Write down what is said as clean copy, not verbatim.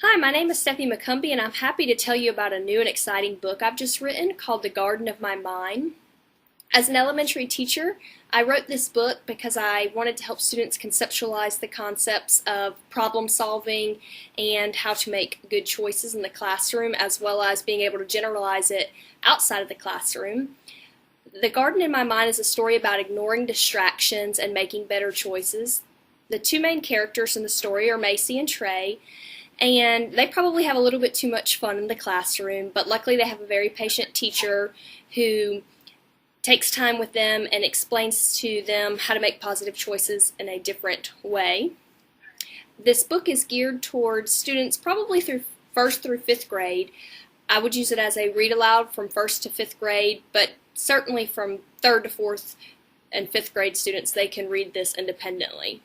Hi, my name is Stephie McCumbee, and I'm happy to tell you about a new and exciting book I've just written called The Garden of My Mind. As an elementary teacher, I wrote this book because I wanted to help students conceptualize the concepts of problem solving and how to make good choices in the classroom, as well as being able to generalize it outside of the classroom. The Garden in My Mind is a story about ignoring distractions and making better choices. The two main characters in the story are Macy and Trey, and they probably have a little bit too much fun in the classroom, but luckily they have a very patient teacher who takes time with them and explains to them how to make positive choices in a different way. This book is geared towards students probably through 1st through 5th grade. I would use it as a read aloud from 1st to 5th grade, but certainly from 3rd to 4th and 5th grade students, they can read this independently.